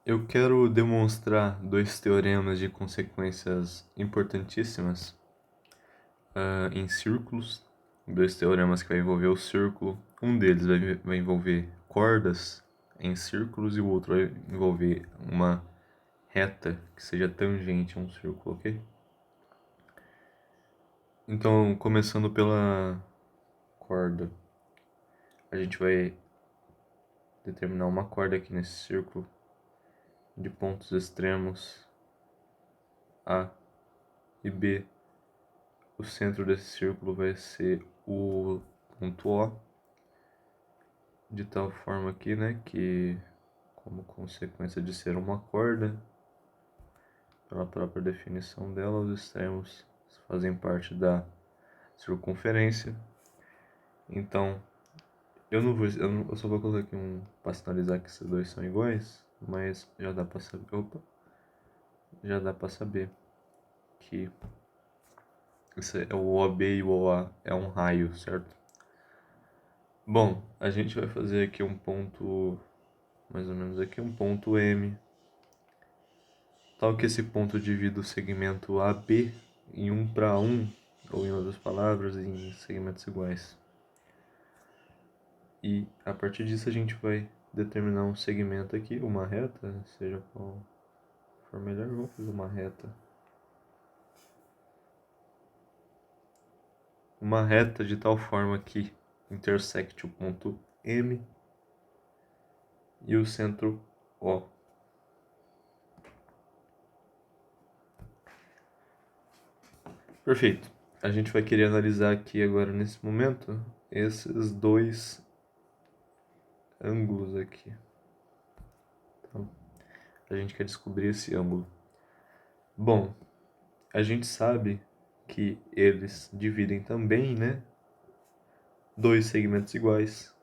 Eu quero demonstrar dois teoremas de consequências importantíssimas em círculos. Dois teoremas que vai envolver o círculo. Um deles vai envolver cordas em círculos e o outro vai envolver uma reta que seja tangente a um círculo, ok? Então, começando pela corda, a gente vai determinar uma corda aqui nesse círculo de pontos extremos A e B. O centro desse círculo vai ser o ponto O, de tal forma aqui, né, que como consequência de ser uma corda, pela própria definição dela, os extremos fazem parte da circunferência. Então, eu só vou colocar aqui para sinalizar que esses dois são iguais, mas já dá para saber, já dá para saber que esse é o OB e o OA é um raio, certo? Bom, a gente vai fazer aqui um ponto, mais ou menos aqui, um ponto M, tal que esse ponto divida o segmento AB em 1 para 1, ou em outras palavras, em segmentos iguais. E a partir disso a gente vai determinar um segmento aqui, uma reta, seja qual for melhor, vamos fazer uma reta. Uma reta de tal forma que intersecte o ponto M e o centro O. Perfeito. A gente vai querer analisar aqui agora, nesse momento, esses dois ângulos aqui. Então, a gente quer descobrir esse ângulo. Bom, a gente sabe que eles dividem também, né? Dois segmentos iguais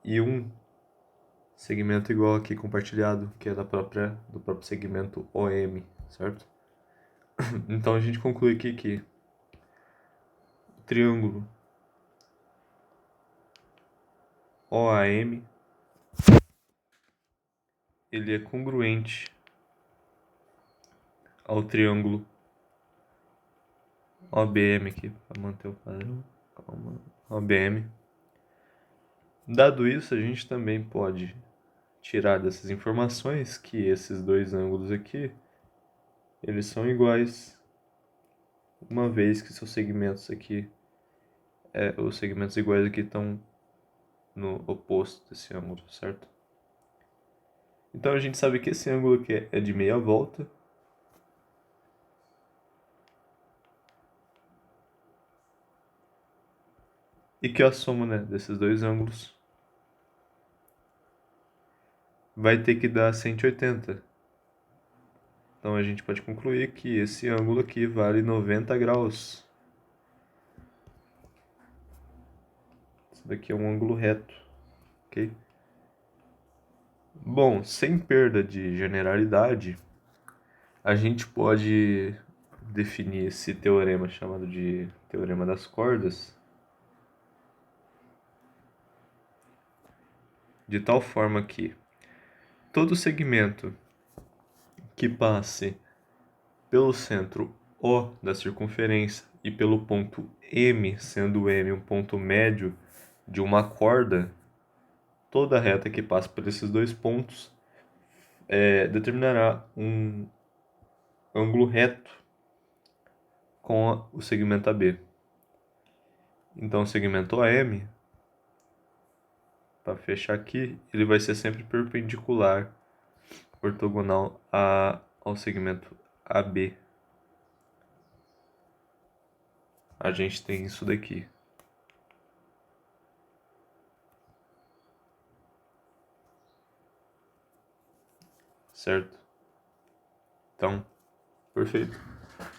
e um segmento igual aqui compartilhado, que é do próprio segmento OM, certo? Então a gente conclui aqui que o triângulo OAM ele é congruente ao triângulo OBM aqui, para manter o padrão. Calma. OBM. Dado isso, a gente também pode tirar dessas informações que esses dois ângulos aqui eles são iguais, uma vez que seus segmentos aqui, os segmentos iguais aqui estão no oposto desse ângulo, certo? Então a gente sabe que esse ângulo aqui é de meia volta. E que a soma, né, desses dois ângulos vai ter que dar 180. Então a gente pode concluir que esse ângulo aqui vale 90 graus. Isso daqui é um ângulo reto, ok? Bom, sem perda de generalidade, a gente pode definir esse teorema chamado de teorema das cordas de tal forma que todo segmento que passe pelo centro O da circunferência e pelo ponto M, sendo M um ponto médio de uma corda, toda reta que passa por esses dois pontos determinará um ângulo reto com o segmento AB. Então, o segmento AM, para fechar aqui, ele vai ser sempre perpendicular, ortogonal ao segmento AB. A gente tem isso daqui. Certo? Então, perfeito.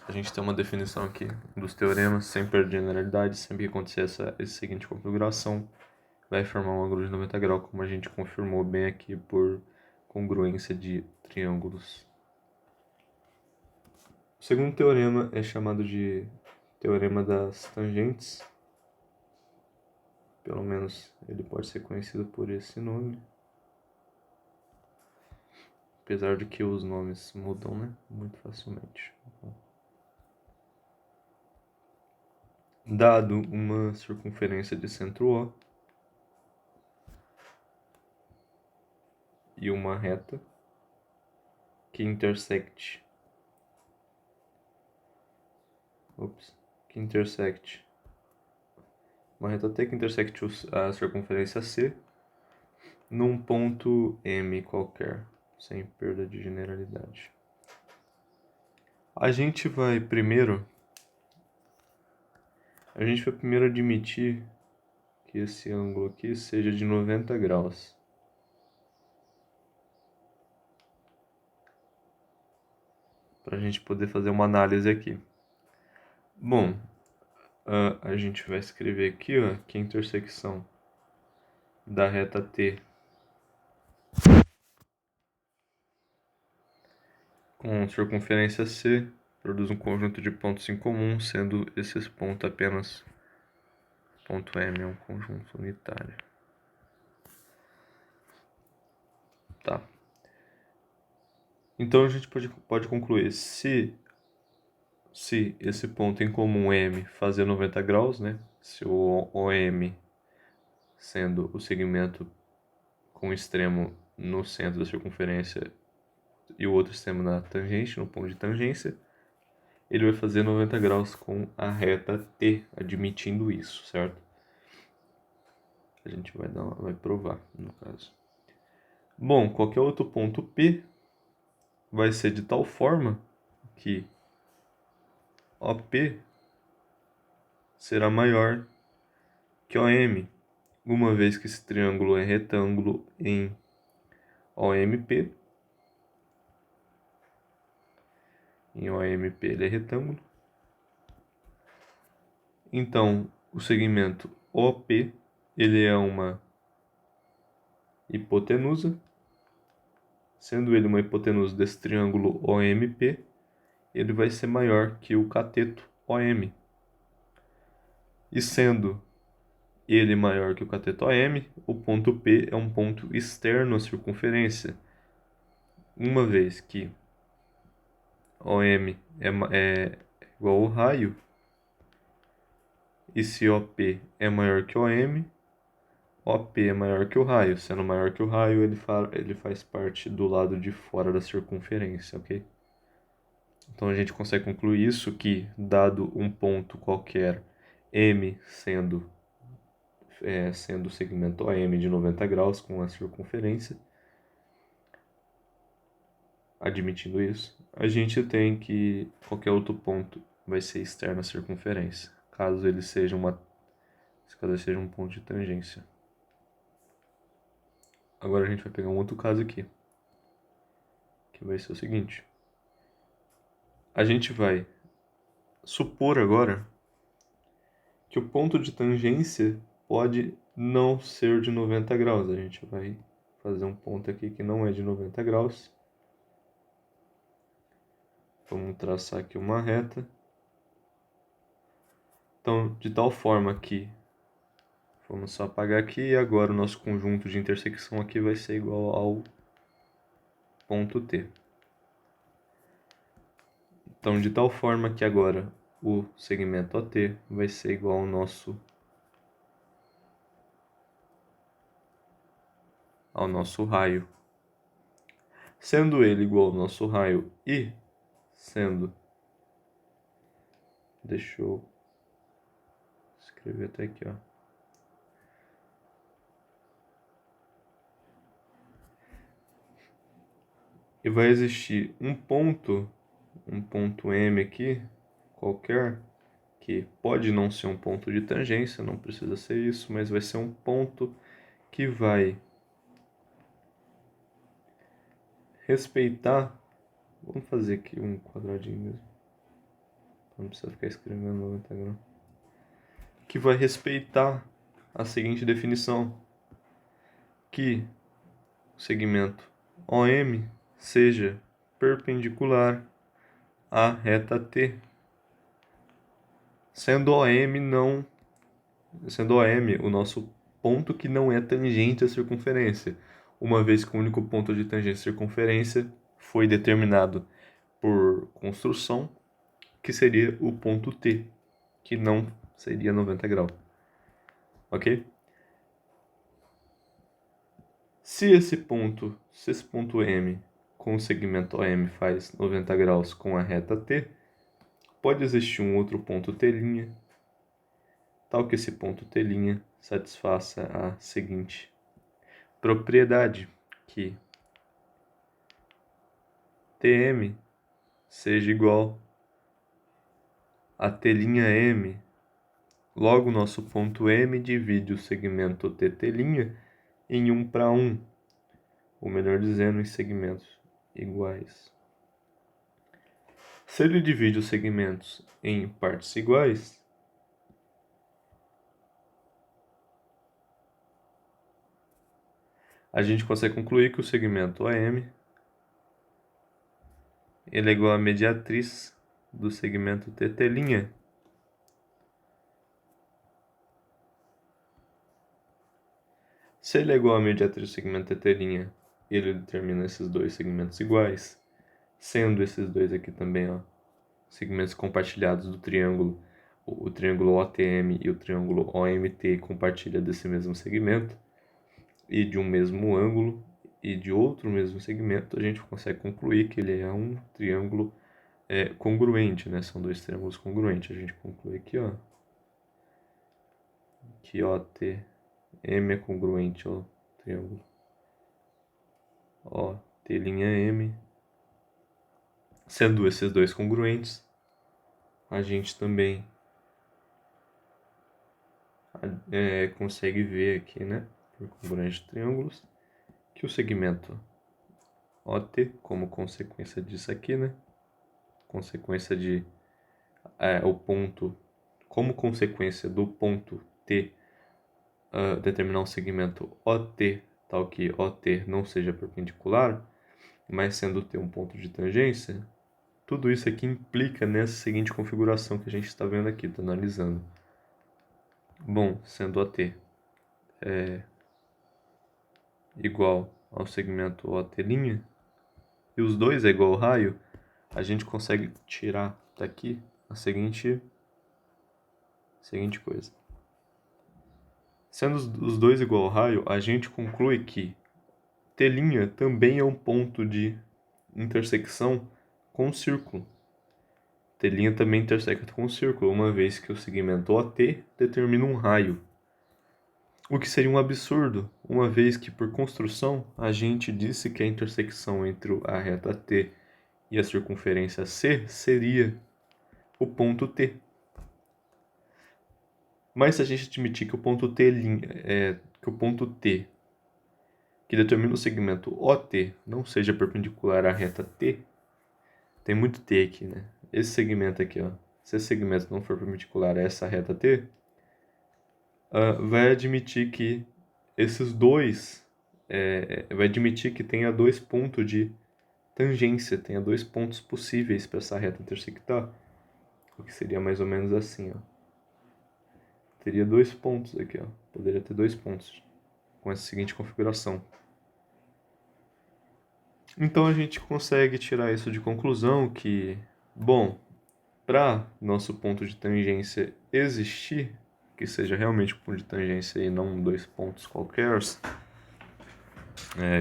A gente tem uma definição aqui dos teoremas, sem perder generalidade, sempre que acontecer essa seguinte configuração, vai formar um ângulo de 90 graus, como a gente confirmou bem aqui por congruência de triângulos. O segundo teorema é chamado de teorema das tangentes. Pelo menos ele pode ser conhecido por esse nome. Apesar de que os nomes mudam, né? Muito facilmente. Dado uma circunferência de centro O e uma reta que intersecte uma reta T que intersecte a circunferência C num ponto M qualquer, sem perda de generalidade. A gente vai primeiro admitir que esse ângulo aqui seja de 90 graus. Para a gente poder fazer uma análise aqui. Bom, a gente vai escrever aqui que a intersecção da reta T com circunferência C produz um conjunto de pontos em comum, sendo esses pontos apenas ponto M, é um conjunto unitário. Tá. Então a gente pode concluir, se esse ponto em comum M fazer 90 graus, né? Se o OM sendo o segmento com o extremo no centro da circunferência e o outro extremo na tangente, no ponto de tangência, ele vai fazer 90 graus com a reta T, admitindo isso, certo? A gente vai provar, no caso. Bom, qualquer outro ponto P vai ser de tal forma que OP será maior que OM, uma vez que esse triângulo é retângulo em OMP. Em OMP ele é retângulo. Então, o segmento OP ele é uma hipotenusa. Sendo ele uma hipotenusa desse triângulo OMP, ele vai ser maior que o cateto OM. E sendo ele maior que o cateto OM, o ponto P é um ponto externo à circunferência. Uma vez que OM é igual ao raio, e se OP é maior que OM, OP é maior que o raio. Sendo maior que o raio, ele faz parte do lado de fora da circunferência, ok? Então a gente consegue concluir isso que, dado um ponto qualquer, M sendo o segmento OM de 90 graus com a circunferência, admitindo isso, a gente tem que qualquer outro ponto vai ser externo à circunferência, caso ele seja um ponto de tangência. Agora a gente vai pegar um outro caso aqui, que vai ser o seguinte. A gente vai supor agora que o ponto de tangência pode não ser de 90 graus. A gente vai fazer um ponto aqui que não é de 90 graus. Vamos traçar aqui uma reta. Então, de tal forma que, vamos só apagar aqui, e agora o nosso conjunto de intersecção aqui vai ser igual ao ponto T. Então, de tal forma que agora o segmento OT vai ser igual ao nosso raio. Sendo ele igual ao nosso raio e sendo... Deixa eu escrever até aqui, ó. E vai existir um ponto M aqui, qualquer, que pode não ser um ponto de tangência, não precisa ser isso, mas vai ser um ponto que vai respeitar... Vamos fazer aqui um quadradinho mesmo, não precisa ficar escrevendo 90 graus. Que vai respeitar a seguinte definição, que o segmento OM seja perpendicular à reta T, sendo OM o nosso ponto que não é tangente à circunferência. uma vez que o único ponto de tangência e circunferência foi determinado por construção, que seria o ponto T, que não seria 90 graus. Ok? Se esse ponto M com o segmento OM faz 90 graus com a reta T, pode existir um outro ponto T', tal que esse ponto T' satisfaça a seguinte propriedade, que TM seja igual a T'M. Logo, nosso ponto M divide o segmento TT' em 1:1, ou melhor dizendo, em segmentos iguais. Se ele divide os segmentos em partes iguais, a gente consegue concluir que o segmento AM ele é igual à mediatriz do segmento TT'. Se ele é igual à mediatriz do segmento TT', ele determina esses dois segmentos iguais, sendo esses dois aqui também, ó, segmentos compartilhados do triângulo, o triângulo OTM e o triângulo OMT compartilham desse mesmo segmento, e de um mesmo ângulo e de outro mesmo segmento, a gente consegue concluir que ele é um triângulo congruente, né? São dois triângulos congruentes. A gente conclui aqui, ó, que OTM é congruente ao triângulo OT'M. Sendo esses dois congruentes, a gente também consegue ver aqui, né, por congruência de triângulos, que o segmento OT, como consequência disso aqui, né, consequência de o ponto, como consequência do ponto T determinar um segmento OT, tal que OT não seja perpendicular, mas sendo T um ponto de tangência, tudo isso aqui implica nessa seguinte configuração que a gente está vendo aqui, está analisando. Bom, sendo OT igual ao segmento OT', e os dois é igual ao raio, a gente consegue tirar daqui a seguinte coisa. Sendo os dois igual ao raio, a gente conclui que T' também é um ponto de intersecção com o círculo. T' também intersecta com o círculo, uma vez que o segmento OT determina um raio. O que seria um absurdo, uma vez que, por construção, a gente disse que a intersecção entre a reta T e a circunferência C seria o ponto T. Mas se a gente admitir que o ponto T, que determina o segmento OT, não seja perpendicular à reta T, tem muito T aqui, né? Esse segmento aqui, ó, se esse segmento não for perpendicular a essa reta T, vai admitir que esses dois, vai admitir que tenha dois pontos de tangência, tenha dois pontos possíveis para essa reta intersectar, o que seria mais ou menos assim, ó. Teria dois pontos aqui, ó. Poderia ter dois pontos com essa seguinte configuração. Então a gente consegue tirar isso de conclusão que, bom, para nosso ponto de tangência existir, que seja realmente um ponto de tangência e não dois pontos qualquer,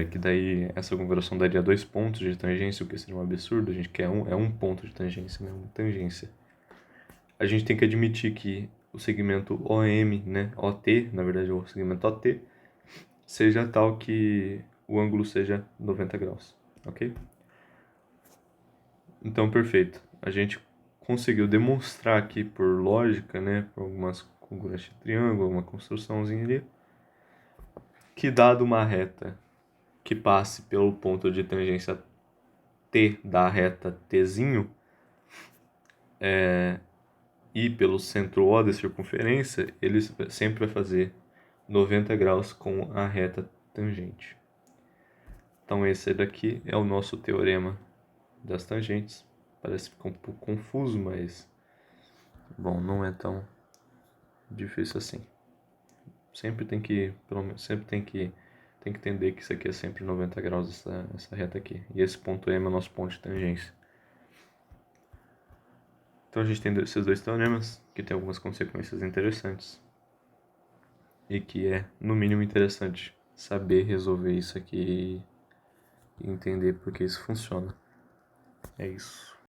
que daí essa configuração daria dois pontos de tangência, o que seria um absurdo, a gente quer um ponto de tangência, né, uma tangência. A gente tem que admitir que o segmento OM, né, OT, na verdade o segmento OT, seja tal que o ângulo seja 90 graus, ok? Então, perfeito. A gente conseguiu demonstrar aqui por lógica, né, por algumas congruências de triângulo, uma construçãozinha ali, que dado uma reta que passe pelo ponto de tangência T da reta Tzinho, e pelo centro O da circunferência, ele sempre vai fazer 90 graus com a reta tangente. Então esse daqui é o nosso teorema das tangentes. Parece ficar um pouco confuso, mas bom, não é tão difícil assim. Sempre tem que tem que entender que isso aqui é sempre 90 graus, essa reta aqui. E esse ponto M é o nosso ponto de tangência. Então a gente tem esses dois teoremas, que tem algumas consequências interessantes. E que é, no mínimo, interessante saber resolver isso aqui e entender porque isso funciona. É isso.